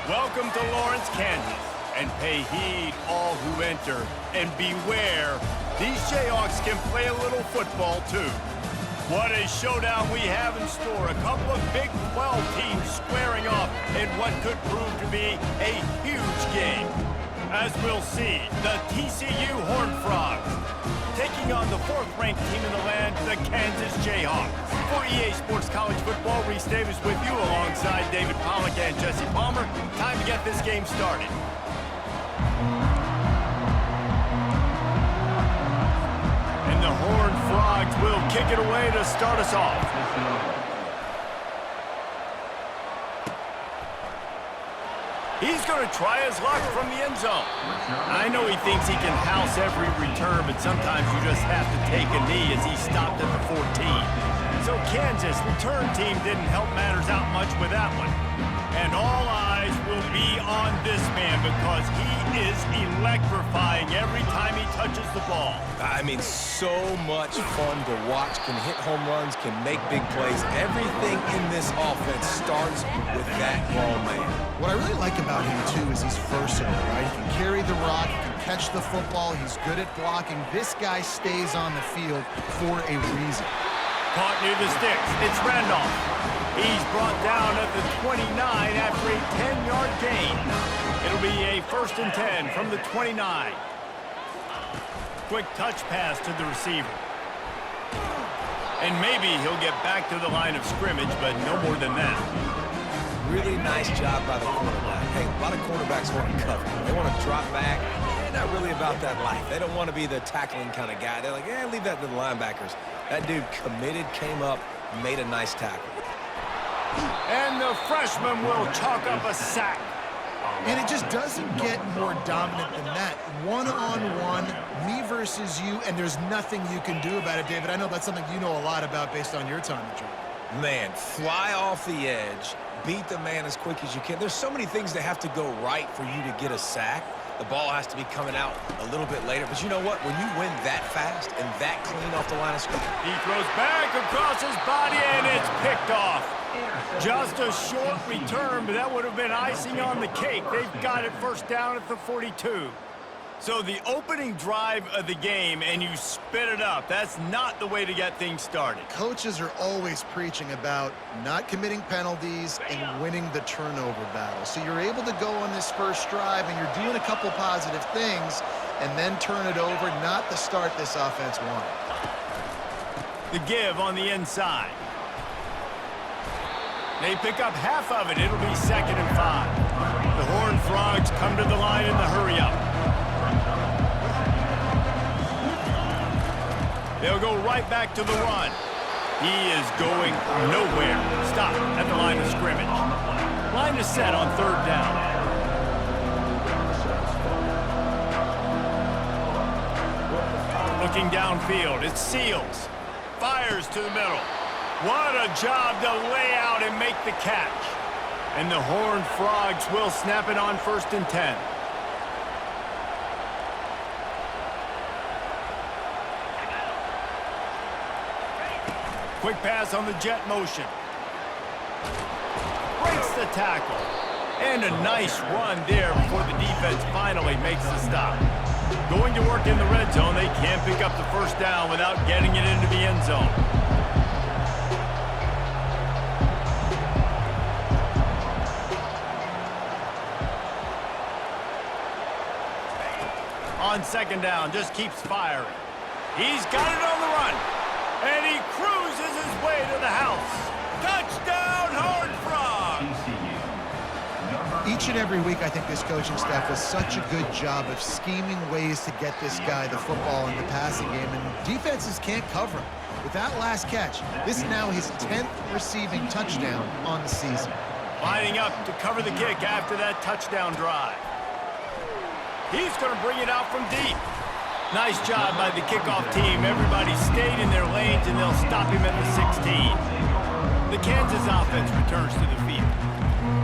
Welcome to Lawrence, Kansas, and pay heed all who enter, and beware, these Jayhawks can play a little football too. What a showdown we have in store. A couple of Big 12 teams squaring off in what could prove to be a huge game. As we'll see, the TCU Horned Frogs taking on the fourth-ranked team in the land, the Kansas Jayhawks. For EA Sports College Football, Reese Davis with you alongside David Pollack and Jesse Palmer. Time to get this game started. And the Horned Frogs will kick it away to start us off. He's going to try his luck from the end zone. I know he thinks he can house every return, but sometimes you just have to take a knee as he stopped at the 14. So Kansas return team didn't help matters out much with that one. And all eyes will be on this man because he is electrifying every time he touches the ball. I mean, so much fun to watch. Can hit home runs, can make big plays. Everything in this offense starts with that ball man. What I really like about him, too, is he's versatile, right? He can carry the rock, he can catch the football, he's good at blocking. This guy stays on the field for a reason. Caught near the sticks. It's Randolph. He's brought down at the 29 after a 10-yard gain. It'll be a 1st and 10 from the 29. Quick touch pass to the receiver. And maybe he'll get back to the line of scrimmage, but no more than that. Really nice job by the quarterback. Hey, a lot of quarterbacks want to cover. They want to drop back. They're not really about that life. They don't want to be the tackling kind of guy. They're like, yeah, leave that to the linebackers. That dude committed, came up, made a nice tackle. And the freshman will chalk up a sack. And it just doesn't get more dominant than that. One-on-one, me versus you, and there's nothing you can do about it, David. I know that's something you know a lot about based on your time at Georgia. Man, fly off the edge, beat the man as quick as you can. There's so many things that have to go right for you to get a sack. The ball has to be coming out a little bit later. But you know what? When you win that fast and that clean off the line of scrimmage. He throws back across his body, and it's picked off. Just a short return, but that would have been icing on the cake. They've got it 1st down at the 42. So the opening drive of the game, and you spit it up. That's not the way to get things started. Coaches are always preaching about not committing penalties and winning the turnover battle. So you're able to go on this first drive, and you're doing a couple positive things, and then turn it over, not the start this offense wanted. The give on the inside. They pick up half of it. It'll be 2nd and 5. The Horned Frogs come to the line in the hurry-up. They'll go right back to the run. He is going nowhere. Stop at the line of scrimmage. Line is set on 3rd down. Looking downfield, it's Seals. Fires to the middle. What a job to lay out and make the catch. And the Horned Frogs will snap it on 1st and 10. Quick pass on the jet motion. Breaks the tackle. And a nice run there before the defense finally makes the stop. Going to work in the red zone, they can't pick up the 1st down without getting it into the end zone. On 2nd down, just keeps firing. He's got it on the run. And he cruises his way to the house. Touchdown, Horned Frogs! Each and every week, I think this coaching staff does such a good job of scheming ways to get this guy the football in the passing game, and defenses can't cover him. With that last catch, this is now his 10th receiving touchdown on the season. Lining up to cover the kick after that touchdown drive. He's going to bring it out from deep. Nice job by the kickoff team. Everybody stayed in their lanes, and they'll stop him at the 16. The Kansas offense returns to the field.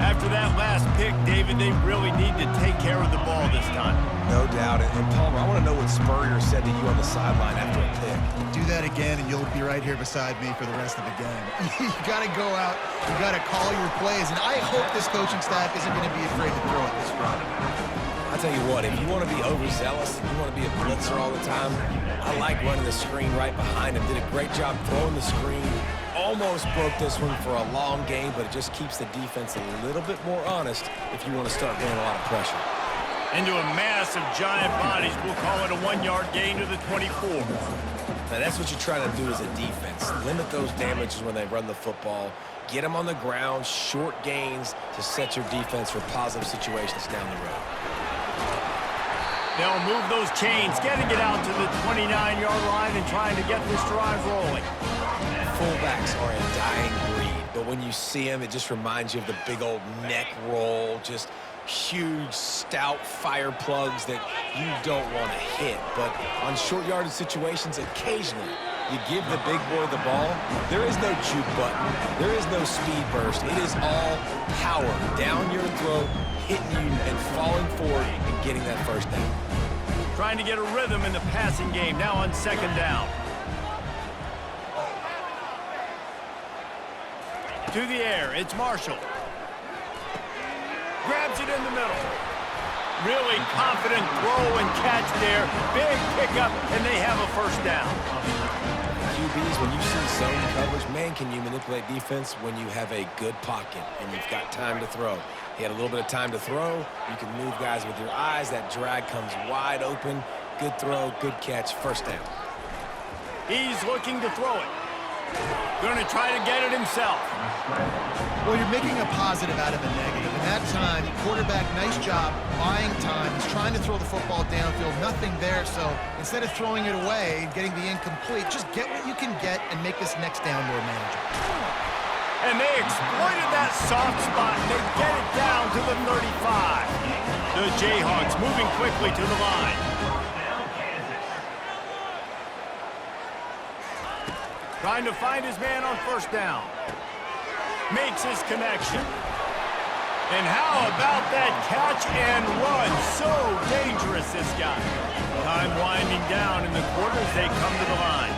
After that last pick, David, they really need to take care of the ball this time. No doubt. And Palmer, I want to know what Spurrier said to you on the sideline after a pick. Do that again, and you'll be right here beside me for the rest of the game. You got to go out. You got to call your plays, and I hope this coaching staff isn't going to be afraid to throw it this run. I'll tell you what, if you want to be overzealous, if you want to be a blitzer all the time, I like running the screen right behind him. Did a great job throwing the screen. Almost broke this one for a long game, but it just keeps the defense a little bit more honest if you want to start getting a lot of pressure. Into a mass of giant bodies, we'll call it a 1-yard gain to the 24. Now, that's what you're trying to do as a defense. Limit those damages when they run the football. Get them on the ground, short gains to set your defense for positive situations down the road. They'll move those chains, getting it out to the 29-yard line and trying to get this drive rolling. Fullbacks are a dying breed, but when you see them, it just reminds you of the big old neck roll, just huge, stout fire plugs that you don't want to hit. But on short yardage situations, occasionally, you give the big boy the ball. There is no juke button. There is no speed burst. It is all power down your throat, hitting you and falling forward and getting that first down. Trying to get a rhythm in the passing game now on 2nd down. To the air, it's Marshall. Grabs it in the middle. Really confident throw and catch there. Big pickup, and they have a first down. QBs, when you see zone coverage, man, can you manipulate defense when you have a good pocket and you've got time to throw. He had a little bit of time to throw. You can move guys with your eyes. That drag comes wide open. Good throw, good catch, first down. He's looking to throw it. Going to try to get it himself. Well, you're making a positive out of a negative. And that time, quarterback, nice job, buying time. He's trying to throw the football downfield. Nothing there, so instead of throwing it away and getting the incomplete, just get what you can get and make this next down more manageable. And they exploited that soft spot, and they get it down to the 35. The Jayhawks moving quickly to the line. Trying to find his man on first down. Makes his connection. And how about that catch and run? So dangerous, this guy. Time winding down in the quarter as they come to the line.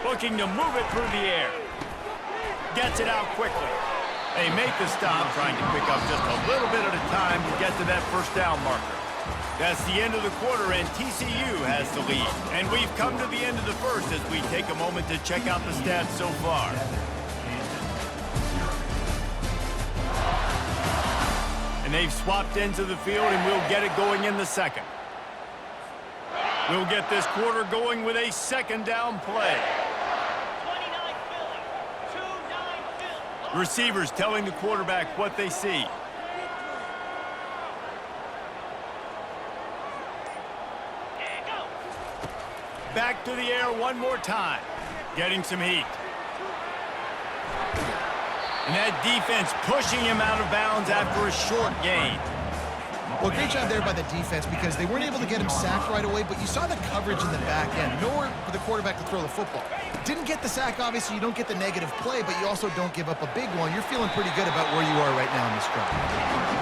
Looking to move it through the air. Gets it out quickly. They make the stop, trying to pick up just a little bit at a time to get to that first down marker. That's the end of the quarter, and TCU has the lead. And we've come to the end of the first as we take a moment to check out the stats so far. And they've swapped ends of the field, and we'll get it going in the second. We'll get this quarter going with a 2nd down play. Receivers telling the quarterback what they see. Back to the air one more time. Getting some heat. And that defense pushing him out of bounds after a short gain. Well, great job there by the defense because they weren't able to get him sacked right away, but you saw the coverage in the back end. Nowhere for the quarterback to throw the football. Didn't get the sack, obviously. You don't get the negative play, but you also don't give up a big one. You're feeling pretty good about where you are right now in this drive.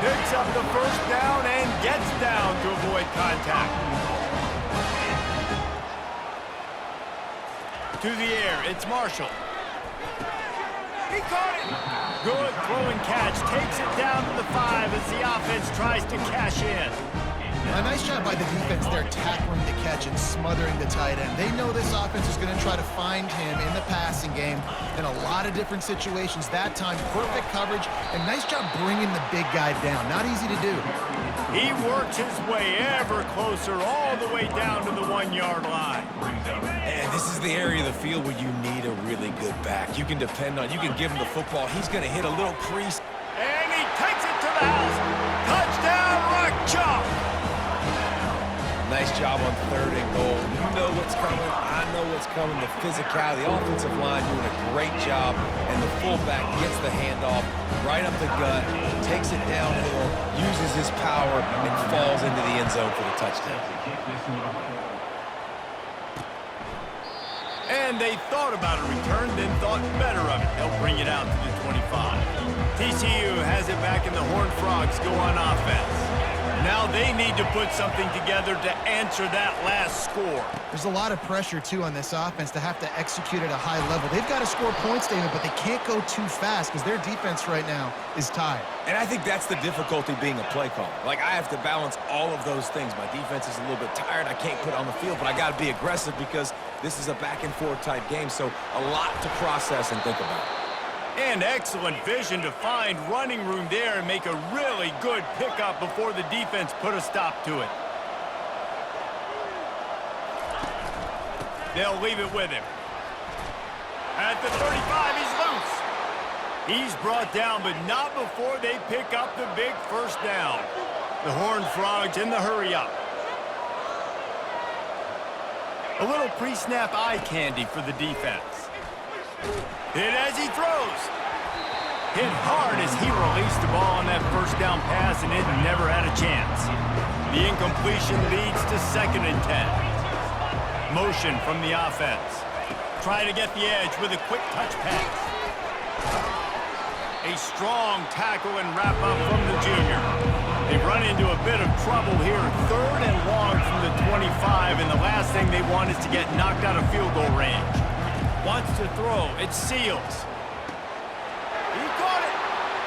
Picks up the first down and gets down to avoid contact. To the air, it's Marshall. He caught it. Good throw and catch. Takes it down to the 5 as the offense tries to cash in. A nice job by the defense there, tackling the catch and smothering the tight end. They know this offense is going to try to find him in the passing game in a lot of different situations. That time, perfect coverage, and nice job bringing the big guy down. Not easy to do. He works his way ever closer all the way down to the 1-yard line. And this is the area of the field where you need a really good back. You can depend on, you can give him the football. He's going to hit a little crease. And he takes it to the house. Touchdown, Rock Chalk. Nice job on 3rd and goal. You know what's coming. I know what's coming. The physicality, the offensive line doing a great job. And the fullback gets the handoff right up the gut, takes it downhill, uses his power, and falls into the end zone for the touchdown. And they thought about a return, then thought better of it. They'll bring it out to the 25. TCU has it back, and the Horned Frogs go on offense. Now they need to put something together to answer that last score. There's a lot of pressure, too, on this offense to have to execute at a high level. They've got to score points, David, but they can't go too fast because their defense right now is tired. And I think that's the difficulty being a play caller. Like, I have to balance all of those things. My defense is a little bit tired. I can't put it on the field, but I got to be aggressive because this is a back-and-forth type game, so a lot to process and think about. And excellent vision to find running room there and make a really good pickup before the defense put a stop to it. They'll leave it with him. At the 35, he's loose. He's brought down, but not before they pick up the big first down. The Horned Frogs in the hurry-up. A little pre-snap eye candy for the defense. Hit as he throws. Hit hard as he released the ball on that first down pass, and it never had a chance. The incompletion leads to 2nd and 10. Motion from the offense. Try to get the edge with a quick touch pass. A strong tackle and wrap up from the junior. They run into a bit of trouble here. 3rd and long from the 25, and the last thing they want is to get knocked out of field goal range. Wants to throw. It seals. He caught it.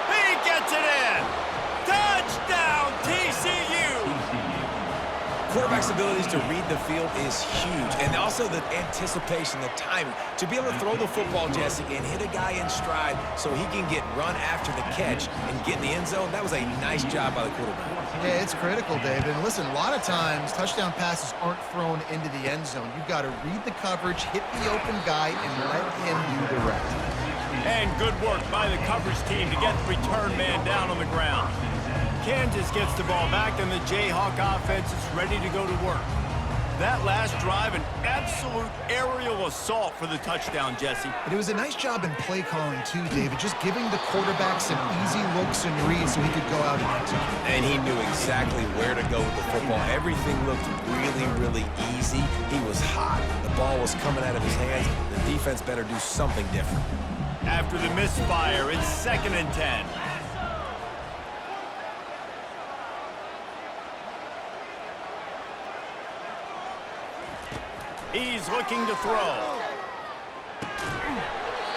He gets it in. Touchdown, TCU. Quarterback's abilities to read the field is huge, and also the anticipation, the timing. To be able to throw the football, Jesse, and hit a guy in stride so he can get run after the catch and get in the end zone, that was a nice job by the quarterback. Yeah, it's critical, David. And listen, a lot of times touchdown passes aren't thrown into the end zone. You've got to read the coverage, hit the open guy, and let him do the rest. And good work by the coverage team to get the return man down on the ground. Kansas gets the ball back, and the Jayhawk offense is ready to go to work. That last drive, an absolute aerial assault for the touchdown, Jesse. But it was a nice job in play calling, too, David, just giving the quarterback some easy looks and reads so he could go out and execute. And he knew exactly where to go with the football. Everything looked really, really easy. He was hot. The ball was coming out of his hands. The defense better do something different. After the misfire, it's 2nd and 10. He's looking to throw.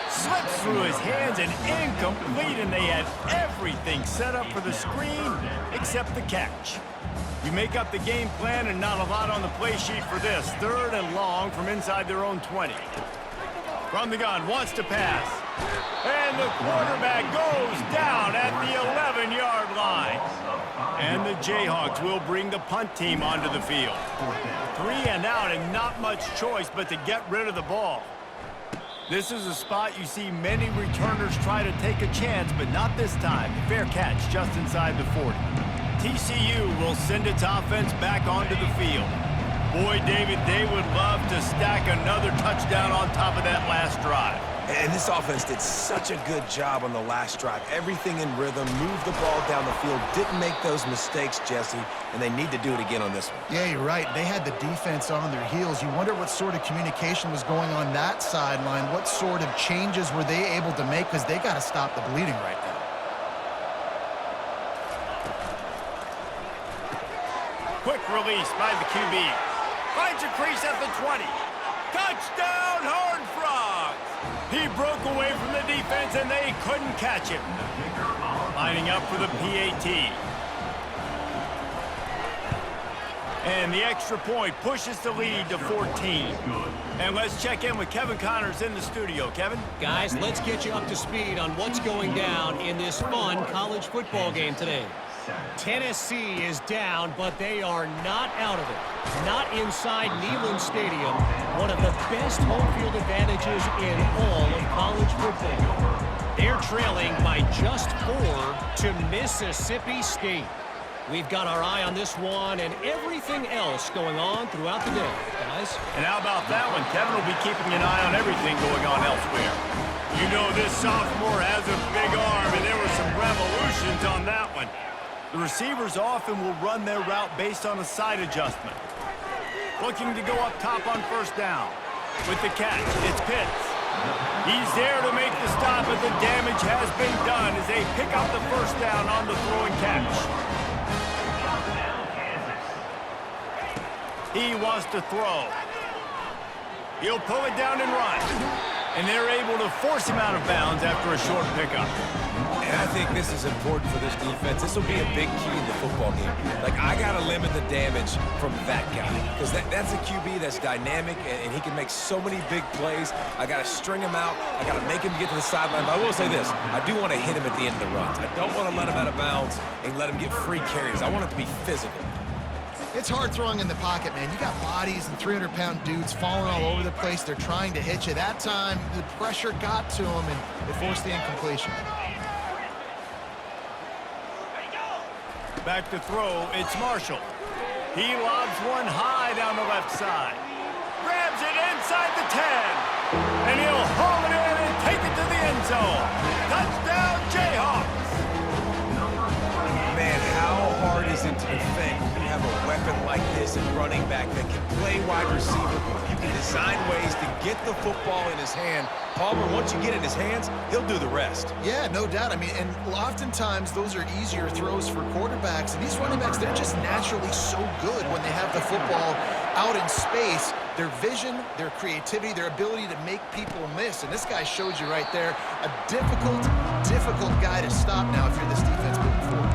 Slips through his hands and incomplete, and they had everything set up for the screen except the catch. You make up the game plan and not a lot on the play sheet for this. 3rd and long from inside their own 20. From the gun, wants to pass. And the quarterback goes down at the 11-yard line. And the Jayhawks will bring the punt team onto the field. 3 and out, and not much choice but to get rid of the ball. This is a spot you see many returners try to take a chance, but not this time. Fair catch just inside the 40. TCU will send its offense back onto the field. Boy, David, they would love to stack another touchdown on top of that last drive. And this offense did such a good job on the last drive. Everything in rhythm, moved the ball down the field, didn't make those mistakes, Jesse, and they need to do it again on this one. Yeah, you're right. They had the defense on their heels. You wonder what sort of communication was going on that sideline. What sort of changes were they able to make, because they got to stop the bleeding right now. Quick release by the QB. Finds a crease at the 20. Touchdown, Horned Frogs! He broke away from the defense, and they couldn't catch him. Lining up for the PAT. And the extra point pushes the lead to 14. And let's check in with Kevin Connors in the studio. Kevin? Guys, let's get you up to speed on what's going down in this fun college football game today. Tennessee is down, but they are not out of it. Not inside Neyland Stadium, one of the best home field advantages in all of college football. They're trailing by just 4 to Mississippi State. We've got our eye on this one and everything else going on throughout the day, guys. And how about that one? Kevin will be keeping an eye on everything going on elsewhere. You know this sophomore has a big arm, and there were some revolutions on that one. The receivers often will run their route based on a side adjustment. Looking to go up top on first down. With the catch, it's Pitts. He's there to make the stop, but the damage has been done as they pick up the first down on the throw and catch. He wants to throw. He'll pull it down and run. And they're able to force him out of bounds after a short pickup. And I think this is important for this defense. This will be a big key in the football game. Like, I got to limit the damage from that guy. Because that's a QB that's dynamic, and he can make so many big plays. I got to string him out. I got to make him get to the sideline. But I will say this. I do want to hit him at the end of the runs. I don't want to let him out of bounds and let him get free carries. I want it to be physical. It's hard throwing in the pocket, man. You got bodies and 300-pound dudes falling all over the place. They're trying to hit you. That time, the pressure got to him, and it forced the incompletion. Back to throw, it's Marshall. He lobs one high down the left side. Grabs it inside the 10. And he'll haul it in and take it to the end zone. Touchdown, Jayhawks. Man, how hard is it to defend when you have a weapon like this and running back that can play wide receiver? You can design ways to get the football in his hand. Palmer, once you get it in his hands, he'll do the rest. Yeah, no doubt. I mean, and oftentimes those are easier throws for quarterbacks. And these running backs, they're just naturally so good when they have the football out in space. Their vision, their creativity, their ability to make people miss. And this guy showed you right there, a difficult guy to stop now if you're this defense moving forward.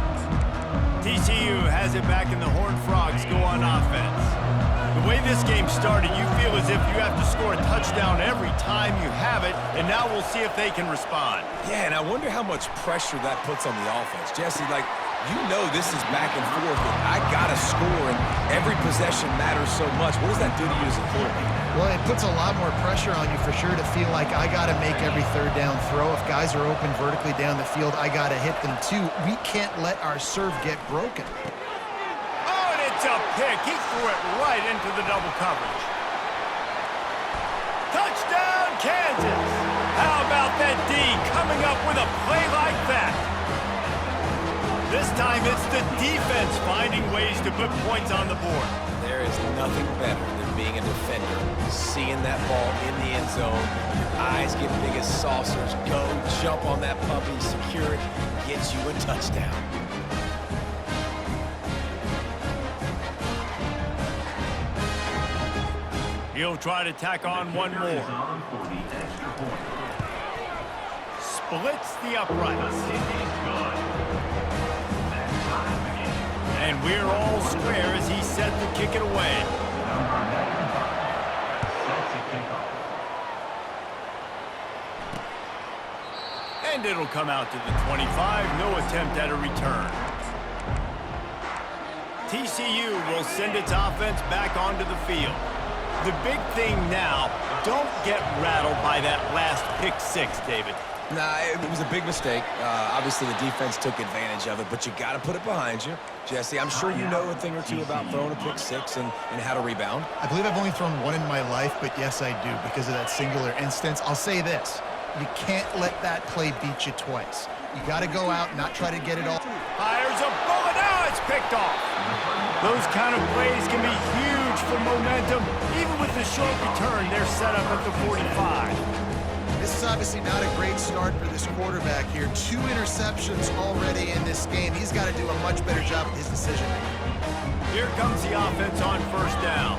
TCU has it back and the Horned Frogs go on offense. The way this game started, you feel as if you have to score a touchdown every time you have it, and now we'll see if they can respond. Yeah, and I wonder how much pressure that puts on the offense. Jesse, like, you know this is back and forth, and I got to score, and every possession matters so much. What does that do to you as a quarterback? Well, it puts a lot more pressure on you for sure to feel like I got to make every third down throw. If guys are open vertically down the field, I got to hit them too. We can't let our serve get broken. Oh, and it's a pick. He threw it right into the double coverage. Touchdown, Kansas. How about that D coming up with a play like that? This time it's the defense finding ways to put points on the board. There is nothing better than being a defender, seeing that ball in the end zone, your eyes get big as saucers, go, jump on that puppy, secure it, gets you a touchdown. He'll try to tack on one more. Splits the uprights. And we're all square as he's set to kick it away. And it'll come out to the 25. No attempt at a return. TCU will send its offense back onto the field. The big thing now, don't get rattled by that last pick six, David. Nah, it was a big mistake. Obviously, the defense took advantage of it, but you got to put it behind you. Jesse, I'm sure you know a thing or two about throwing a pick six and how to rebound. I believe I've only thrown one in my life, but yes, I do because of that singular instance. I'll say this. You can't let that play beat you twice. You got to go out, not try to get it all. Fires a bullet. Now it's picked off. Those kind of plays can be huge for momentum. Even with the short return, they're set up at the 45. This is obviously not a great start for this quarterback here. 2 interceptions already in this game. He's got to do a much better job with his decision-making. Here comes the offense on first down.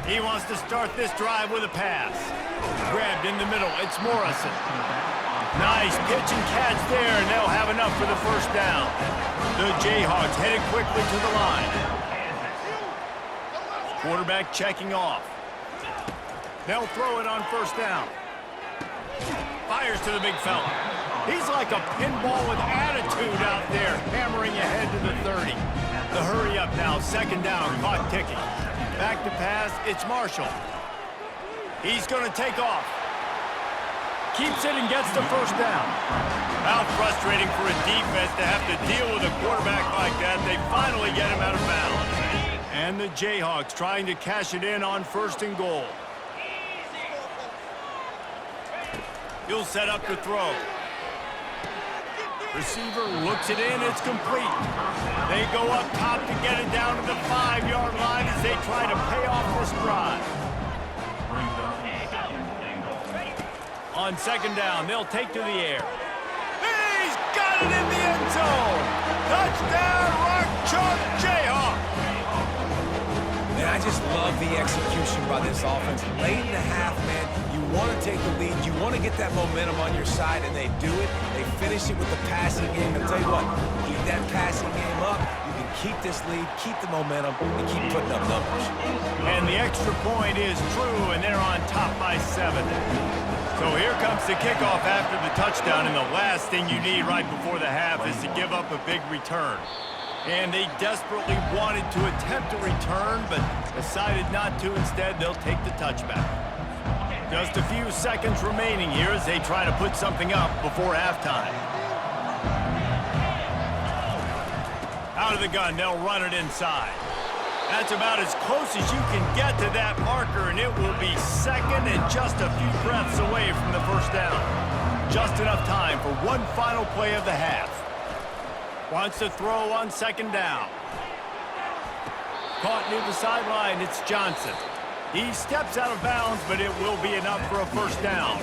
He wants to start this drive with a pass. Grabbed in the middle. It's Morrison. Nice pitch and catch there, and they'll have enough for the first down. The Jayhawks headed quickly to the line. Quarterback checking off. They'll throw it on first down. Fires to the big fella. He's like a pinball with attitude out there, hammering ahead to the 30. The hurry up now, second down, clock ticking. Back to pass, it's Marshall. He's going to take off. Keeps it and gets the first down. How frustrating for a defense to have to deal with a quarterback like that. They finally get him out of bounds. And the Jayhawks trying to cash it in on first and goal. He'll set up to throw. Receiver looks it in, it's complete. They go up top to get it down to the 5-yard line as they try to pay off this drive. On second down, they'll take to the air. He's got it in the end zone! Touchdown, Rock Chalk Jayhawk! Man, I just love the execution by this offense. Late in the half, man, you want to take the lead. You want to get that momentum on your side, and they do it. They finish it with the passing game. And tell you what, keep that passing game up. You can keep this lead, keep the momentum, and keep putting up numbers. And the extra point is true, and they're on top by 7. So here comes the kickoff after the touchdown, and the last thing you need right before the half is to give up a big return. And they desperately wanted to attempt a return, but decided not to. Instead, they'll take the touchback. Just a few seconds remaining here as they try to put something up before halftime. Out of the gun, they'll run it inside. That's about as close as you can get to that marker, and it will be second and just a few breaths away from the first down. Just enough time for one final play of the half. Wants to throw on second down. Caught near the sideline, it's Johnson. He steps out of bounds, but it will be enough for a first down.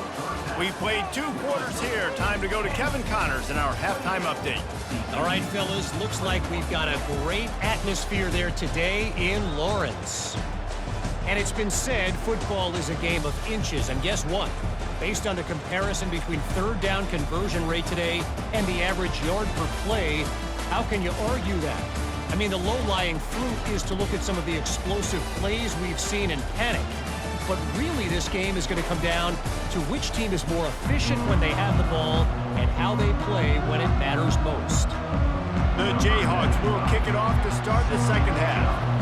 We played 2 quarters here. Time to go to Kevin Connors in our halftime update. All right, fellas, looks like we've got a great atmosphere there today in Lawrence. And it's been said football is a game of inches, and guess what? Based on the comparison between third down conversion rate today and the average yard per play, how can you argue that? I mean, the low-lying fruit is to look at some of the explosive plays we've seen in panic. But really, this game is going to come down to which team is more efficient when they have the ball and how they play when it matters most. The Jayhawks will kick it off to start the second half.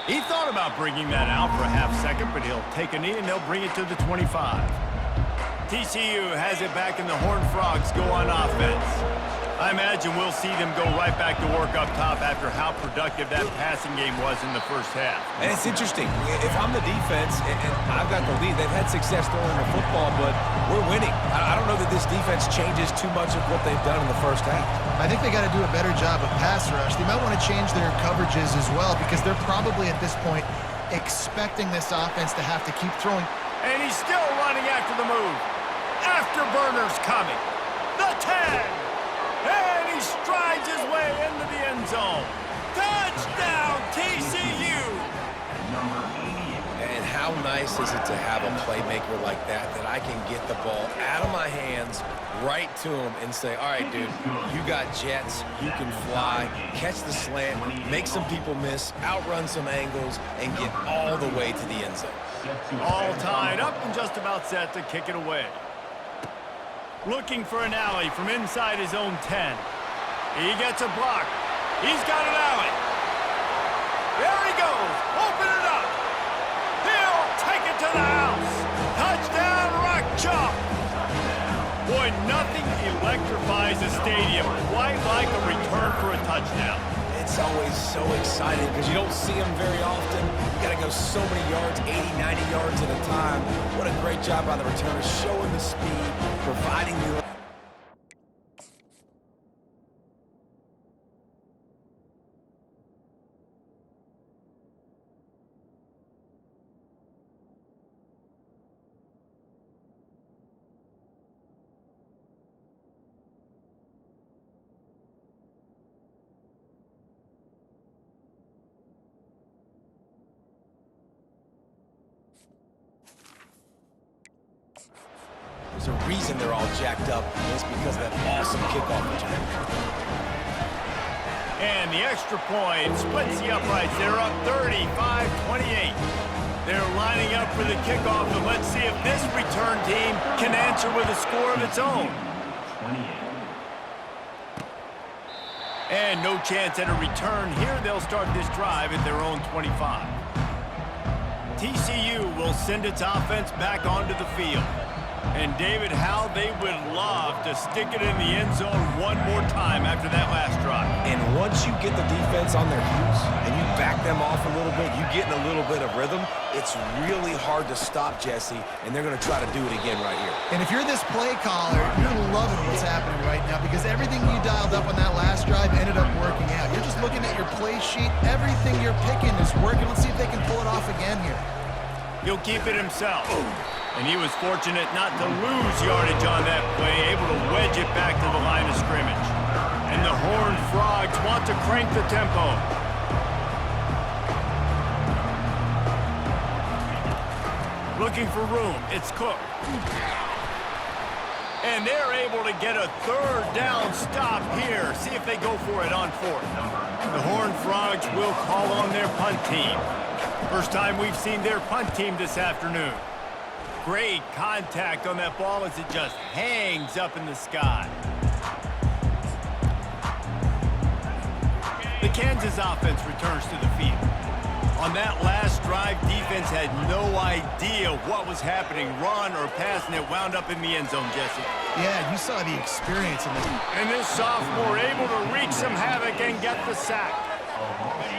He thought about bringing that out for a half second, but he'll take a knee and they'll bring it to the 25. TCU has it back and the Horned Frogs go on offense. I imagine we'll see them go right back to work up top after how productive that passing game was in the first half. And it's interesting. If I'm the defense and I've got the lead, they've had success throwing the football, but we're winning. I don't know that this defense changes too much of what they've done in the first half. I think they got to do a better job of pass rush. They might want to change their coverages as well because they're probably at this point expecting this offense to have to keep throwing. And he's still running after the move. Afterburner's coming. The 10. And he strides his way into the end zone. Touchdown, TCU! And how nice is it to have a playmaker like that I can get the ball out of my hands right to him and say, all right, dude, you got jets, you can fly, catch the slant, make some people miss, outrun some angles, and get all the way to the end zone. All tied up and just about set to kick it away. Looking for an alley from inside his own 10. He gets a block. He's got an alley. There he goes. Open it up. He'll take it to the house. Touchdown, Rock Chalk. Boy, nothing electrifies a stadium quite like a return for a touchdown. It's always so exciting because you don't see them very often. You got to go so many yards, 80, 90 yards at a time. What a great job by the returner, showing the speed, providing the... There's a reason they're all jacked up. It's because of that awesome kickoff return. And the extra point splits the uprights. They're up 35-28. They're lining up for the kickoff, and let's see if this return team can answer with a score of its own. And no chance at a return here. They'll start this drive at their own 25. TCU will send its offense back onto the field. And David, how they would love to stick it in the end zone one more time after that last drive. And one once you get the defense on their heels and you back them off a little bit, you get in a little bit of rhythm, it's really hard to stop Jesse, and they're going to try to do it again right here. And if you're this play caller, you're loving what's happening right now because everything you dialed up on that last drive ended up working out. You're just looking at your play sheet. Everything you're picking is working. Let's see if they can pull it off again here. He'll keep it himself. And he was fortunate not to lose yardage on that play, able to wedge it back to the line of scrimmage. And the Horned Frogs want to crank the tempo. Looking for room. It's Cook. And they're able to get a third down stop here. See if they go for it on fourth. The Horned Frogs will call on their punt team. First time we've seen their punt team this afternoon. Great contact on that ball as it just hangs up in the sky. The Kansas offense returns to the field. On that last drive, defense had no idea what was happening, run or pass, and it wound up in the end zone, Jesse. Yeah, you saw the experience in this. And this sophomore able to wreak some havoc and get the sack.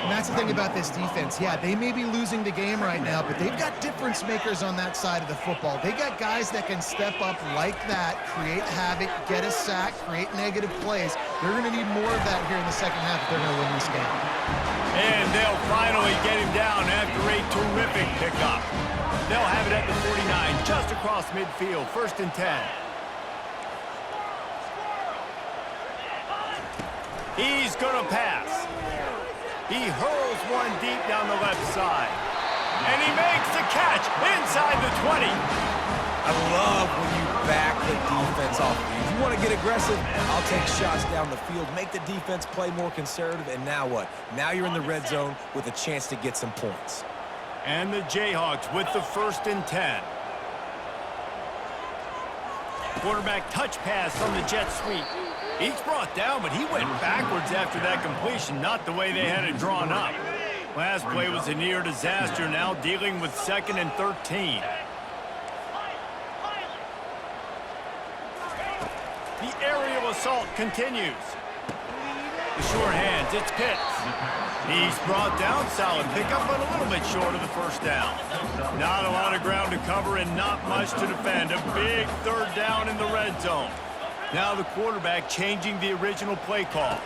And that's the thing about this defense. Yeah, they may be losing the game right now, but they've got difference makers on that side of the football. They got guys that can step up like that, create havoc, get a sack, create negative plays. They're going to need more of that here in the second half if they're going to win this game. And they'll finally get him down after a terrific pickup. They'll have it at the 49, just across midfield, 1st and 10. He's going to pass. He hurls one deep down the left side. And he makes the catch inside the 20. I love when you back the defense off. If you want to get aggressive, I'll take shots down the field, make the defense play more conservative, and now what? Now you're in the red zone with a chance to get some points. And the Jayhawks with the 1st and 10. Quarterback touch pass on the jet sweep. He's brought down, but he went backwards after that completion, not the way they had it drawn up. Last play was a near disaster, now dealing with 2nd and 13. The aerial assault continues. The sure hands, it's Pitts. He's brought down, solid pickup, but a little bit short of the 1st down. Not a lot of ground to cover and not much to defend. A big 3rd down in the red zone. Now the quarterback changing the original play call.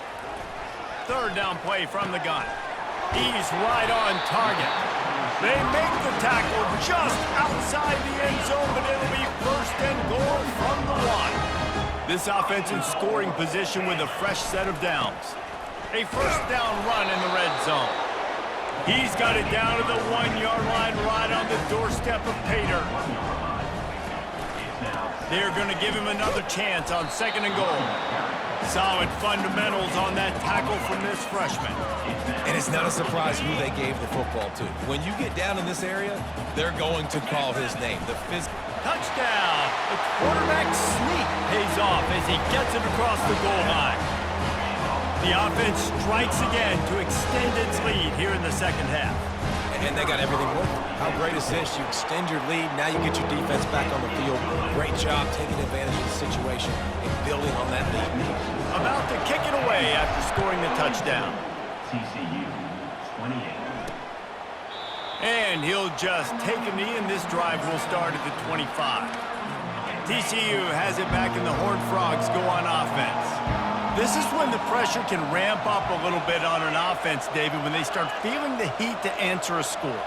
3rd down play from the gun. He's right on target. They make the tackle just outside the end zone, but it'll be 1st and goal from the 1. This offense in scoring position with a fresh set of downs. A 1st down run in the red zone. He's got it down to the 1-yard line right on the doorstep of Pater. They're going to give him another chance on 2nd and goal. Solid fundamentals on that tackle from this freshman. And it's not a surprise who they gave the football to. When you get down in this area, they're going to call his name. The touchdown. The quarterback sneak pays off as he gets it across the goal line. The offense strikes again to extend its lead here in the second half. And they got everything working. How great is this? You extend your lead, now you get your defense back on the field. Great job taking advantage of the situation and building on that lead. About to kick it away after scoring the touchdown. TCU 28. And he'll just take a knee, and this drive will start at the 25. TCU has it back, and the Horned Frogs go on offense. This is when the pressure can ramp up a little bit on an offense, David, when they start feeling the heat to answer a score.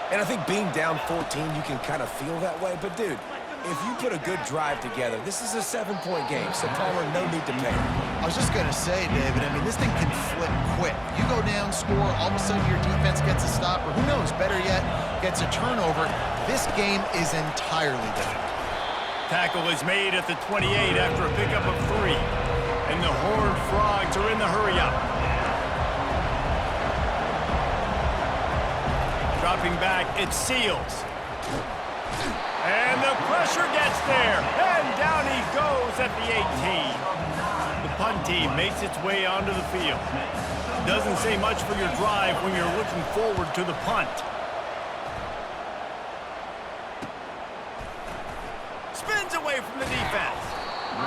And I think being down 14, you can kind of feel that way. But, dude, if you put a good drive together, this is a 7-point game, so Palmer, no need to panic. I was just going to say, David, I mean, this thing can flip quick. You go down, score, all of a sudden your defense gets a stop, or who knows, better yet, gets a turnover. This game is entirely different. Tackle is made at the 28 after a pickup of 3. And the Horned Frogs are in the hurry-up. Dropping back, it's Seals. And the pressure gets there. And down he goes at the 18. The punt team makes its way onto the field. Doesn't say much for your drive when you're looking forward to the punt. Spins away from the defense.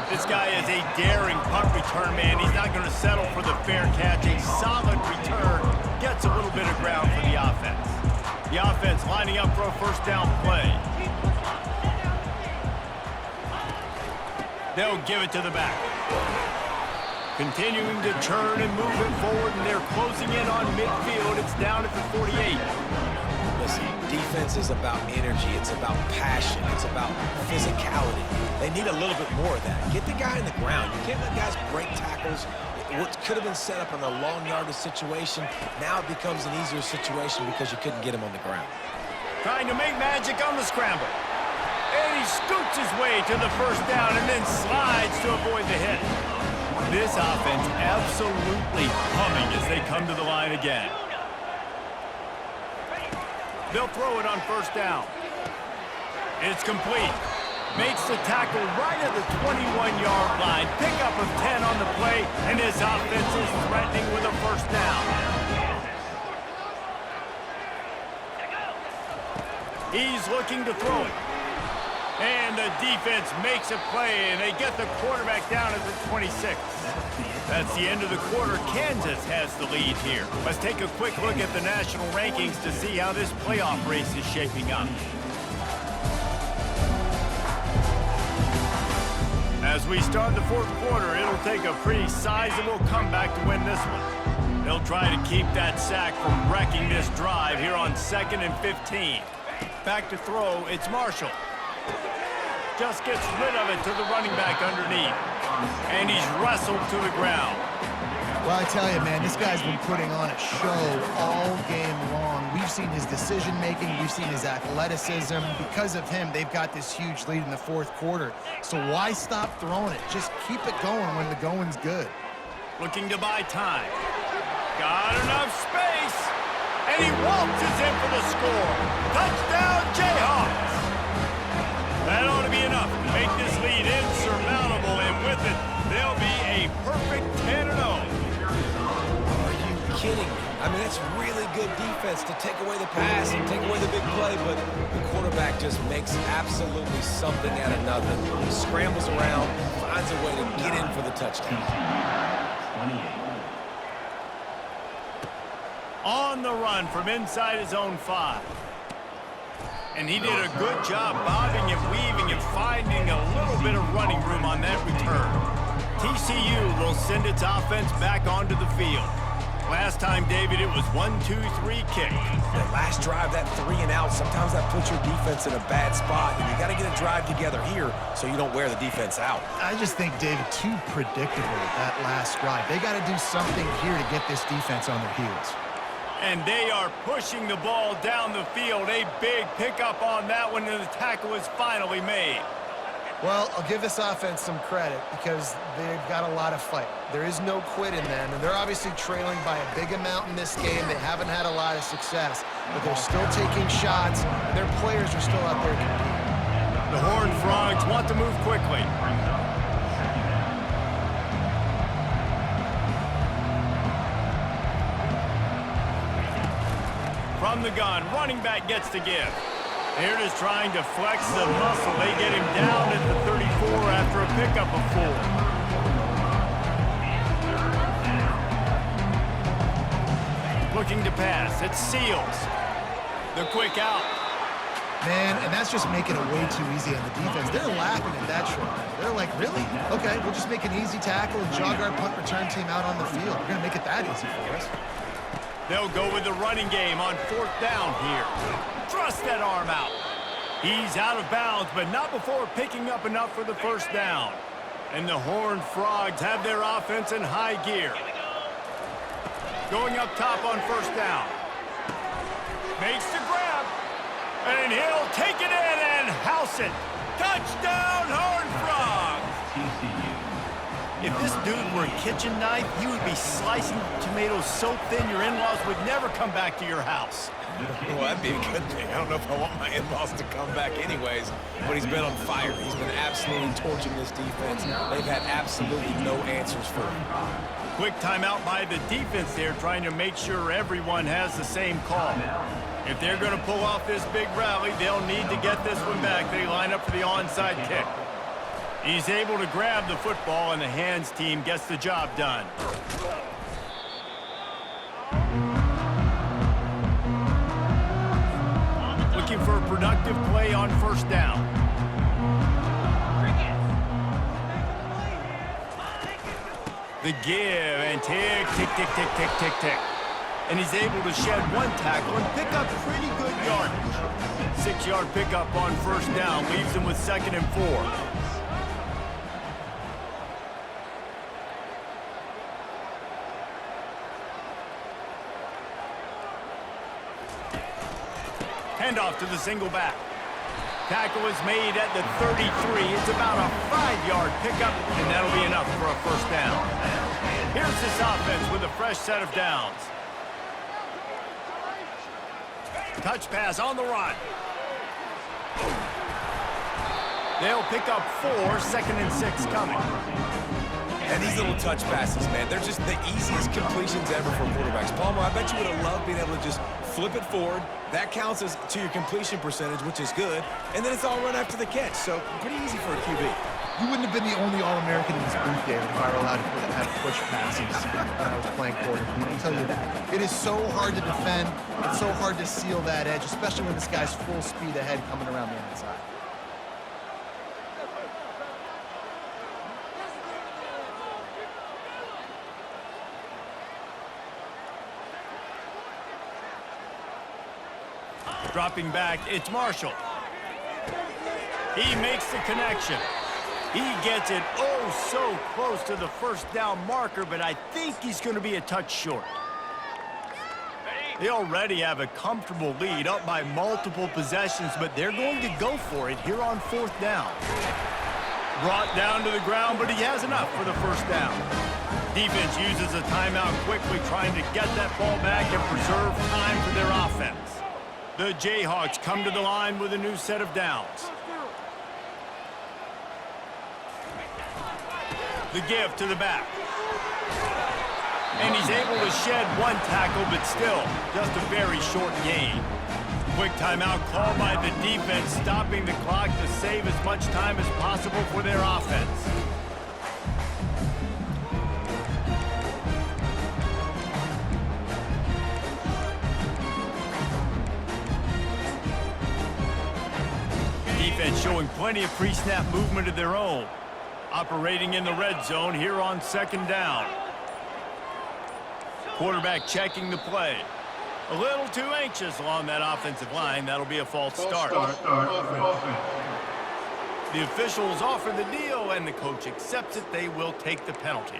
This guy is a daring punt return man. He's not going to settle for the fair catch. A solid first down play. They'll give it to the back. Continuing to turn and move it forward, and they're closing in on midfield. It's down at the 48. Listen, defense is about energy. It's about passion. It's about physicality. They need a little bit more of that. Get the guy in the ground. You can't let guys break tackles. What could have been set up in a long yardage situation, now it becomes an easier situation because you couldn't get him on the ground. Trying to make magic on the scramble. And he scoots his way to the first down and then slides to avoid the hit. This offense absolutely humming as they come to the line again. They'll throw it on first down. It's complete. Makes the tackle right at the 21-yard line. Pickup of 10 on the play, and his offense is threatening with a first down. He's looking to throw it. And the defense makes a play, and they get the quarterback down at the 26. That's the end of the quarter. Kansas has the lead here. Let's take a quick look at the national rankings to see how this playoff race is shaping up. As we start the fourth quarter, it'll take a pretty sizable comeback to win this one. They'll try to keep that sack from wrecking this drive here on 2nd and 15. Back to throw, it's Marshall. Just gets rid of it to the running back underneath. And he's wrestled to the ground. Well, I tell you, man, this guy's been putting on a show all game long. We've seen his decision-making. We've seen his athleticism. Because of him, they've got this huge lead in the fourth quarter. So why stop throwing it? Just keep it going when the going's good. Looking to buy time. Got enough space. And he waltzes in for the score. Touchdown, Jayhawks. That ought to be enough to make this lead insurmountable. And with it, they'll be a perfect 10-0. Kidding me. I mean, it's really good defense to take away the pass and take away the big play, but the quarterback just makes absolutely something out of nothing. Scrambles around, finds a way to get in for the touchdown. On the run from inside his own 5. And he did a good job bobbing and weaving and finding a little bit of running room on that return. TCU will send its offense back onto the field. Last time, David, it was 1-2-3 kick. That last drive, that 3 and out, sometimes that puts your defense in a bad spot, and you got to get a drive together here so you don't wear the defense out. I just think, David, too predictable that last drive. They got to do something here to get this defense on their heels. And they are pushing the ball down the field. A big pickup on that one, and the tackle is finally made. Well, I'll give this offense some credit because they've got a lot of fight. There is no quit in them, and they're obviously trailing by a big amount in this game. They haven't had a lot of success, but they're still taking shots, and their players are still out there competing. The Horned Frogs want to move quickly. From the gun, running back gets to give. They're just trying to flex the muscle. They get him down at the 34 after a pickup of 4. Looking to pass. It's Seals. The quick out. Man, and that's just making it way too easy on the defense. They're laughing at that try. They're like, really? Okay, we'll just make an easy tackle and jog our punt return team out on the field. We're going to make it that easy for us. They'll go with the running game on 4th down here. Thrust that arm out. He's out of bounds, but not before picking up enough for the first down. And the Horned Frogs have their offense in high gear. Going up top on first down. Makes the grab. And he'll take it in and house it. Touchdown, Horned Frogs! If this dude were a kitchen knife, you would be slicing tomatoes so thin your in-laws would never come back to your house. Well, that'd be a good thing. I don't know if I want my in-laws to come back anyways, but he's been on fire. He's been absolutely torching this defense. They've had absolutely no answers for him. Quick timeout by the defense there, trying to make sure everyone has the same call. If they're going to pull off this big rally, they'll need to get this one back. They line up for the onside kick. He's able to grab the football, and the hands team gets the job done. Looking for a productive play on first down. The give, and tick, tick, tick, tick, tick, tick, tick. And he's able to shed one tackle and pick up pretty good yardage. 6-yard pickup on first down leaves him with 2nd and 4. Handoff to the single back. Tackle is made at the 33. It's about a 5-yard pickup, and that'll be enough for a first down. Here's this offense with a fresh set of downs. Touch pass on the run. They'll pick up 4, 2nd and 6 coming. And these little touch passes, man, they're just the easiest completions ever for quarterbacks. Palmer, I bet you would have loved being able to just flip it forward. That counts as to your completion percentage, which is good. And then it's all run after the catch, so pretty easy for a QB. You wouldn't have been the only All-American in this booth, David, if I were allowed to have push passes when I was playing quarterback. I can tell you that. It is so hard to defend. It's so hard to seal that edge, especially when this guy's full speed ahead coming around the outside. Dropping back, it's Marshall. He makes the connection. He gets it oh so close to the first down marker, but I think he's going to be a touch short. They already have a comfortable lead, up by multiple possessions, but they're going to go for it here on 4th down. Brought down to the ground, but he has enough for the first down. Defense uses a timeout quickly, trying to get that ball back and preserve time for their offense. The Jayhawks come to the line with a new set of downs. The give to the back. And he's able to shed one tackle, but still, just a very short gain. Quick timeout called by the defense, stopping the clock to save as much time as possible for their offense. Defense showing plenty of pre-snap movement of their own. Operating in the red zone here on 2nd down. Quarterback checking the play. A little too anxious along that offensive line. That'll be a false start. The officials offer the deal, and the coach accepts it. They will take the penalty.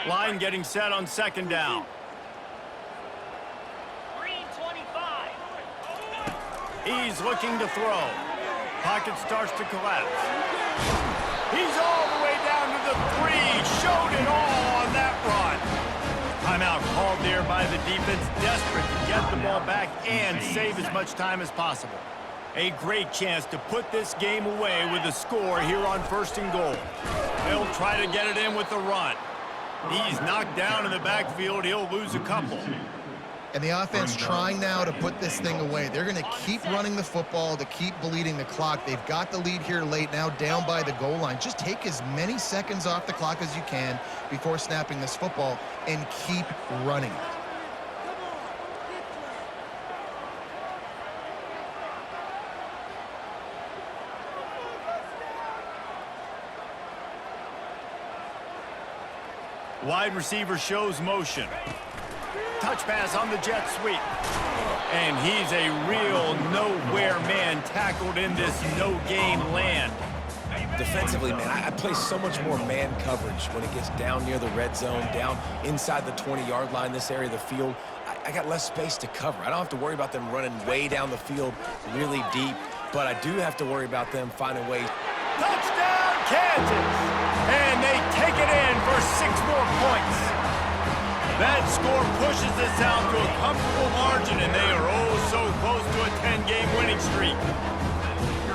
Line getting set on 2nd down. He's looking to throw. Pocket starts to collapse. He's all the way down to the 3. Showed it all on that run. Timeout called there by the defense, desperate to get the ball back and save as much time as possible. A great chance to put this game away with a score here on 1st and goal. They'll try to get it in with the run. He's knocked down in the backfield. He'll lose a couple. And the offense trying now to put this thing away. They're going to keep running the football to keep bleeding the clock. They've got the lead here late, now down by the goal line. Just take as many seconds off the clock as you can before snapping this football and keep running it. Wide receiver shows motion. Touch pass on the jet sweep. And he's a real nowhere man tackled in this no-gain land. Defensively, man, I play so much more man coverage when it gets down near the red zone, down inside the 20-yard line, this area of the field. I got less space to cover. I don't have to worry about them running way down the field really deep, but I do have to worry about them finding ways. Touchdown, Kansas! And they take it in for 6 more points. That score pushes this out to a comfortable margin, and they are oh so close to a 10-game winning streak.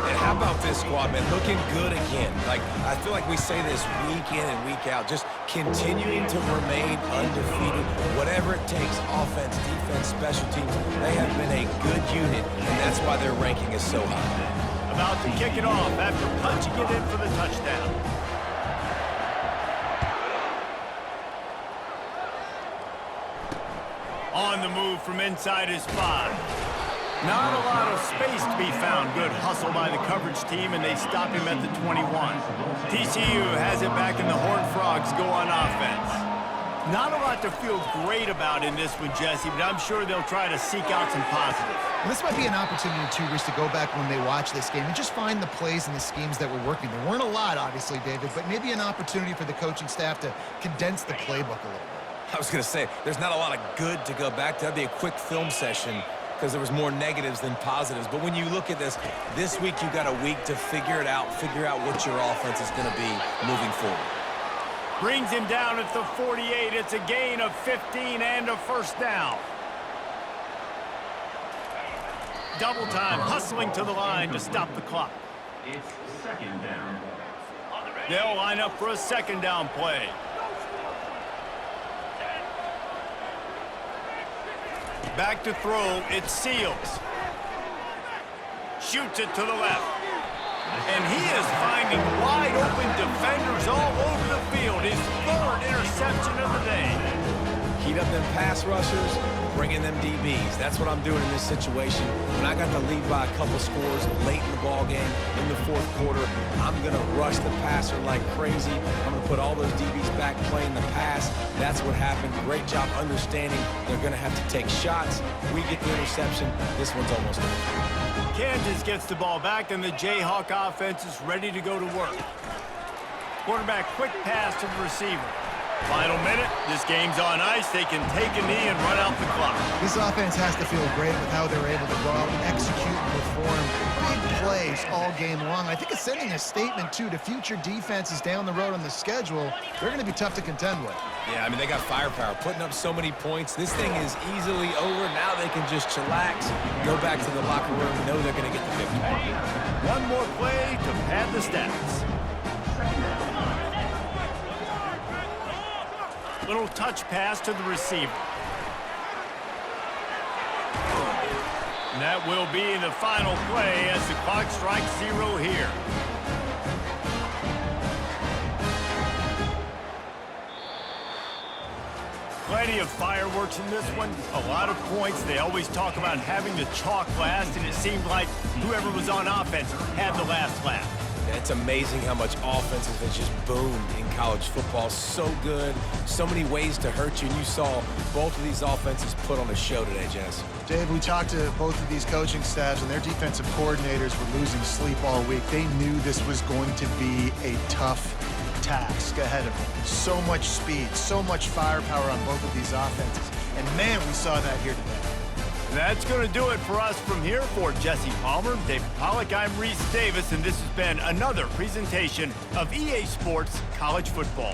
And how about this squad, man? Looking good again. Like, I feel like we say this week in and week out, just continuing to remain undefeated. Whatever it takes, offense, defense, special teams, they have been a good unit, and that's why their ranking is so high. About to kick it off after punching it in for the touchdown. On the move from inside his 5. Not a lot of space to be found. Good hustle by the coverage team, and they stop him at the 21. TCU has it back, and the Horned Frogs go on offense. Not a lot to feel great about in this one, Jesse, but I'm sure they'll try to seek out some positives. Well, this might be an opportunity, too, Reese, to go back when they watch this game and just find the plays and the schemes that were working. There weren't a lot, obviously, David, but maybe an opportunity for the coaching staff to condense the playbook a little bit. I was going to say, there's not a lot of good to go back to. That'd be a quick film session because there was more negatives than positives. But when you look at this week you've got a week to figure it out, figure out what your offense is going to be moving forward. Brings him down at the 48. It's a gain of 15 and a first down. Double time, hustling to the line to stop the clock. It's second down. They'll line up for a second down play. Back to throw, it's Seals. Shoots it to the left. And he is finding wide open defenders all over the field. His third interception of the day. Heat up them pass rushers, bring in them DBs. That's what I'm doing in this situation. When I got the lead by a couple scores late in the ball game, in the fourth quarter, I'm going to rush the passer like crazy. I'm going to put all those DBs back playing the pass. That's what happened. Great job understanding they're going to have to take shots. We get the interception. This one's almost over. Kansas gets the ball back, and the Jayhawk offense is ready to go to work. Quarterback quick pass to the receiver. Final minute. This game's on ice. They can take a knee and run out the clock. This offense has to feel great with how they're able to go out and execute and perform big plays all game long. I think it's sending a statement, too, to future defenses down the road on the schedule. They're going to be tough to contend with. Yeah, I mean, they got firepower, putting up so many points. This thing is easily over. Now they can just chillax, go back to the locker room, know they're going to get the victory. One more play to pad the stats. Little touch pass to the receiver. And that will be the final play as the clock strikes 0 here. Plenty of fireworks in this one. A lot of points. They always talk about having the chalk last, and it seemed like whoever was on offense had the last laugh. It's amazing how much offenses have just boomed in college football. So good, so many ways to hurt you. And you saw both of these offenses put on a show today, Jess. Dave, we talked to both of these coaching staffs, and their defensive coordinators were losing sleep all week. They knew this was going to be a tough task ahead of them. So much speed, so much firepower on both of these offenses. And, man, we saw that here today. That's going to do it for us from here. For Jesse Palmer, David Pollack, I'm Reese Davis, and this has been another presentation of EA Sports College Football.